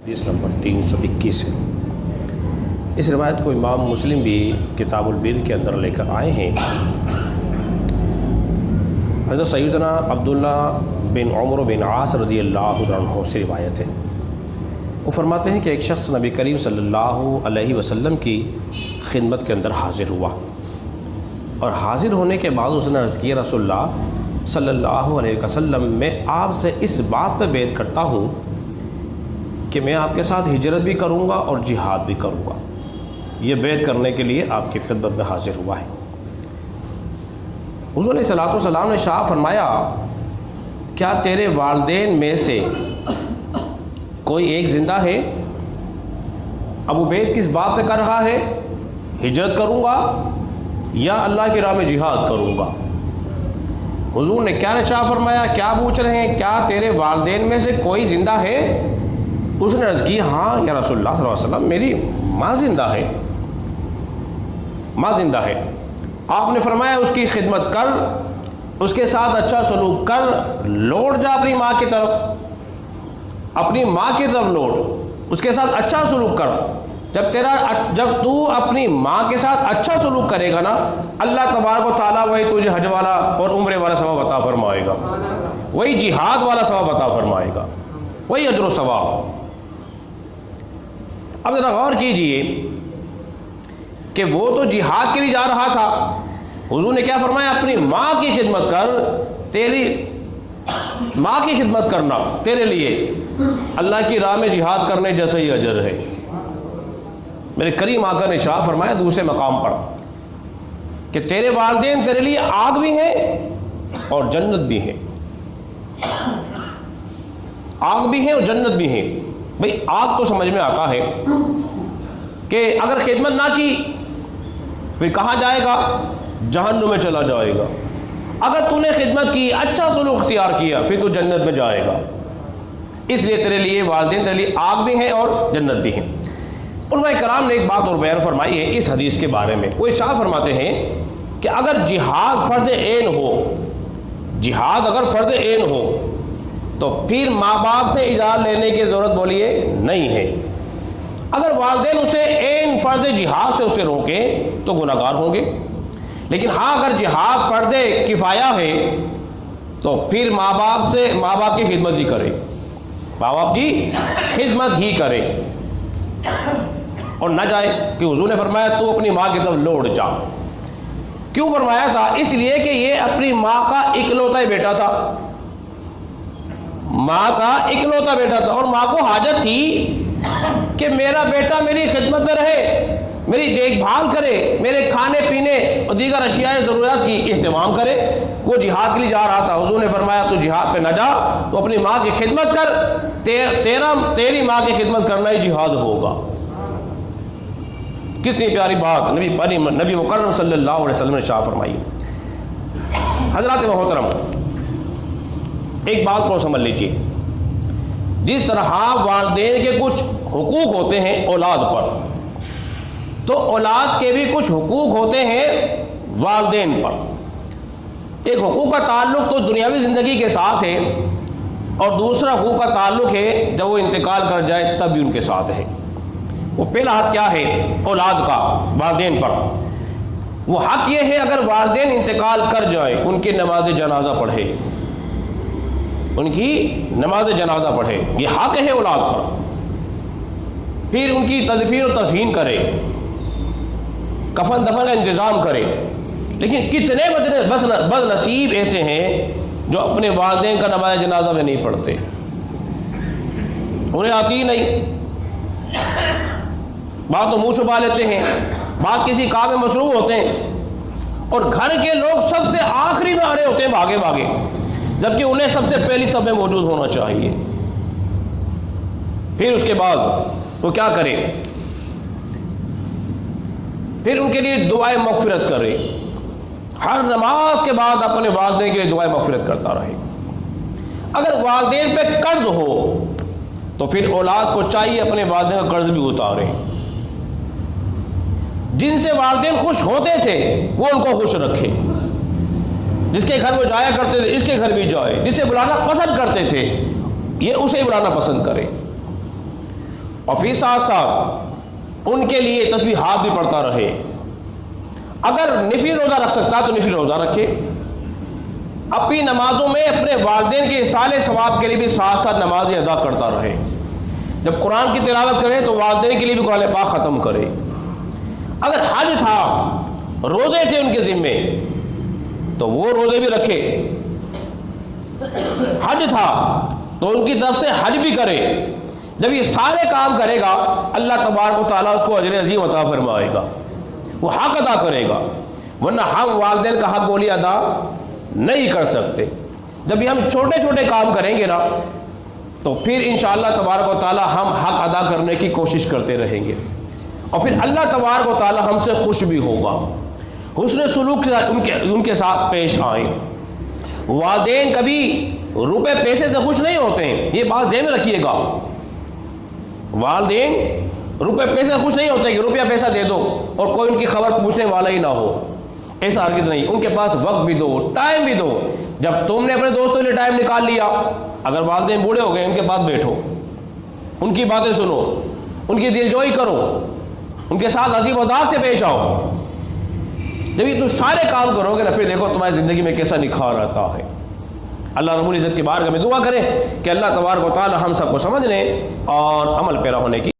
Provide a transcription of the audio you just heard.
حدیث نمبر 321 ہے۔ اس روایت کو امام مسلم بھی کتاب البر کے اندر لے کر آئے ہیں۔ حضرت سیدنا عبداللہ بن عمر بن عاص رضی اللہ عنہ سے روایت ہے۔ وہ فرماتے ہیں کہ ایک شخص نبی کریم صلی اللہ علیہ وسلم کی خدمت کے اندر حاضر ہوا، اور حاضر ہونے کے بعد اس نے عرض کیا، رسول اللہ صلی اللہ علیہ وسلم میں آپ سے اس بات پہ بیعت کرتا ہوں کہ میں آپ کے ساتھ ہجرت بھی کروں گا اور جہاد بھی کروں گا۔ یہ بیعت کرنے کے لیے آپ کی خدمت میں حاضر ہوا ہے۔ حضور علیہ الصلوۃ والسلام نے شاہ فرمایا، کیا تیرے والدین میں سے کوئی ایک زندہ ہے؟ اب وہ بیعت کس بات پہ کر رہا ہے؟ ہجرت کروں گا یا اللہ کی راہ میں جہاد کروں گا؟ حضور نے کیا ارشاد فرمایا؟ کیا پوچھ رہے ہیں؟ کیا تیرے والدین میں سے کوئی زندہ ہے؟ اس نے عرض کی، ہاں یا رسول اللہ صلی اللہ علیہ وسلم، میری ماں زندہ ہے، ماں زندہ ہے۔ آپ نے فرمایا، اس کی خدمت کر، اس کے ساتھ اچھا سلوک کر، لوٹ جا اپنی ماں کی طرف، اپنی ماں کی طرف لوٹ، اس کے ساتھ اچھا سلوک کر۔ جب تو اپنی ماں کے ساتھ اچھا سلوک کرے گا نا، اللہ تبارک و تعالیٰ وہی تجھے حج والا اور عمرے والا ثواب عطا فرمائے گا، وہی جہاد والا ثواب عطا فرمائے گا، وہی اجر و ثواب۔ اب ذرا غور کیجئے کہ وہ تو جہاد کے لیے جا رہا تھا، حضور نے کیا فرمایا؟ اپنی ماں کی خدمت کر، تیری ماں کی خدمت کرنا تیرے لیے اللہ کی راہ میں جہاد کرنے جیسا ہی اجر ہے۔ میرے کریم آقا نے ارشاد فرمایا دوسرے مقام پر کہ تیرے والدین تیرے لیے آگ بھی ہیں اور جنت بھی ہے، آگ بھی ہے اور جنت بھی ہے۔ بھئی آگ تو سمجھ میں آتا ہے کہ اگر خدمت نہ کی پھر کہاں جائے گا؟ جہنم میں چلا جائے گا۔ اگر تو نے خدمت کی، اچھا سلوک اختیار کیا، پھر تو جنت میں جائے گا۔ اس لیے تیرے لیے والدین تیرے لیے آگ بھی ہیں اور جنت بھی ہیں۔ علماء کرام نے ایک بات اور بیان فرمائی ہے اس حدیث کے بارے میں۔ وہ ارشاد فرماتے ہیں کہ اگر جہاد فرض عین ہو، جہاد اگر فرض عین ہو تو پھر ماں باپ سے اجازت لینے کی ضرورت بولیے نہیں ہے۔ اگر والدین اسے عین فرض جہاد سے اسے روکیں تو گناہ گار ہوں گے، لیکن ہاں اگر جہاد فرض کفایہ ہے تو پھر ماں باپ کی خدمت ہی کرے، ماں باپ کی خدمت ہی کرے اور نہ جائے، کہ حضور نے فرمایا تو اپنی ماں کی طرف لوٹ جا۔ کیوں فرمایا تھا؟ اس لیے کہ یہ اپنی ماں کا اکلوتا ہی بیٹا تھا، ماں کا اکلوتا بیٹا تھا، اور ماں کو حاجت تھی کہ میرا بیٹا میری خدمت میں رہے، میری دیکھ بھال کرے، میرے کھانے پینے اور دیگر اشیاء ضروریات کی اہتمام کرے۔ وہ جہاد کے لیے جا رہا تھا، حضور نے فرمایا تو جہاد پہ نہ جا، تو اپنی ماں کی خدمت کر، تیری ماں کی خدمت کرنا ہی جہاد ہوگا۔ کتنی پیاری بات نبی مکرم صلی اللہ علیہ وسلم نے شاہ فرمائی۔ حضرات محترم، ایک بات کو سمجھ لیجیے، جس طرح والدین کے کچھ حقوق ہوتے ہیں اولاد پر، تو اولاد کے بھی کچھ حقوق ہوتے ہیں والدین پر۔ ایک حقوق کا تعلق تو دنیاوی زندگی کے ساتھ ہے، اور دوسرا حقوق کا تعلق ہے جب وہ انتقال کر جائے تب بھی ان کے ساتھ ہے۔ وہ پہلا حق کیا ہے اولاد کا والدین پر؟ وہ حق یہ ہے اگر والدین انتقال کر جائیں ان کی نماز جنازہ پڑھے، ان کی نماز جنازہ پڑھے، یہ حق ہے اولاد پر۔ پھر ان کی تدفین و تدفین کرے، کفن دفن کا انتظام کرے۔ لیکن کتنے بد نصیب ایسے ہیں جو اپنے والدین کا نماز جنازہ میں نہیں پڑھتے، انہیں آتی ہی نہیں، بات تو منہ چھپا لیتے ہیں، بات کسی کام میں مصروف ہوتے ہیں، اور گھر کے لوگ سب سے آخری میں آ رہے ہوتے ہیں بھاگے بھاگے، جبکہ انہیں سب سے پہلی سب میں موجود ہونا چاہیے۔ پھر اس کے بعد وہ کیا کرے؟ پھر ان کے لیے دعائیں مغفرت کرے، ہر نماز کے بعد اپنے والدین کے لیے دعائیں مغفرت کرتا رہے۔ اگر والدین پہ قرض ہو تو پھر اولاد کو چاہیے اپنے والدین کا قرض بھی اتارے۔ جن سے والدین خوش ہوتے تھے وہ ان کو خوش رکھے، جس کے گھر وہ جایا کرتے تھے اس کے گھر بھی جائے، جسے بلانا پسند کرتے تھے یہ اسے بلانا پسند کرے۔ اور فی ساتھ ساتھ ان کے لیے تسبیحات بھی پڑھتا رہے. اگر نفلی روزہ رکھ سکتا تو نفلی روزہ رکھے. اپنی نمازوں میں اپنے والدین کے ایصال ثواب کے لیے بھی ساتھ ساتھ نمازیں ادا کرتا رہے. جب قرآن کی تلاوت کرے تو والدین کے لیے بھی قرآن پاک ختم کرے. اگر حج تھا، روزے تھے ان کے ذمے، تو وہ روزے بھی رکھے. حج تھا تو ان کی طرف سے حج بھی کرے. جب یہ سارے کام کرے گا اللہ تبارک و تعالیٰ اس کو اجر عظیم عطا فرمائے گا، وہ حق ادا کرے گا. ورنہ ہم والدین کا حق بولی ادا نہیں کر سکتے. جب یہ ہم چھوٹے چھوٹے کام کریں گے نا تو پھر انشاءاللہ تبارک و تعالیٰ ہم حق ادا کرنے کی کوشش کرتے رہیں گے، اور پھر اللہ تبارک و تعالیٰ ہم سے خوش بھی ہوگا. حسن سلوک سے ان کے ساتھ پیش آئیں. والدین کبھی روپے پیسے سے خوش نہیں ہوتے ہیں، یہ بات ذہن میں رکھیے گا. والدین روپے پیسے سے خوش نہیں ہوتے کہ روپیہ پیسہ دے دو اور کوئی ان کی خبر پوچھنے والا ہی نہ ہو. ایسا ہرگز نہیں. ان کے پاس وقت بھی دو، ٹائم بھی دو. جب تم نے اپنے دوستوں کے لیے ٹائم نکال لیا، اگر والدین بوڑھے ہو گئے ان کے پاس بیٹھو، ان کی باتیں سنو، ان کی دلجوئی کرو، ان کے ساتھ ہنسی مذاق سے پیش آؤ. جب یہ تم سارے کام کرو گے نا پھر دیکھو تمہاری زندگی میں کیسا نکھار آتا ہے. اللہ رب العزت کی بارگاہ میں دعا کریں کہ اللہ تبارک و تعالی ہم سب کو سمجھنے اور عمل پیرا ہونے کی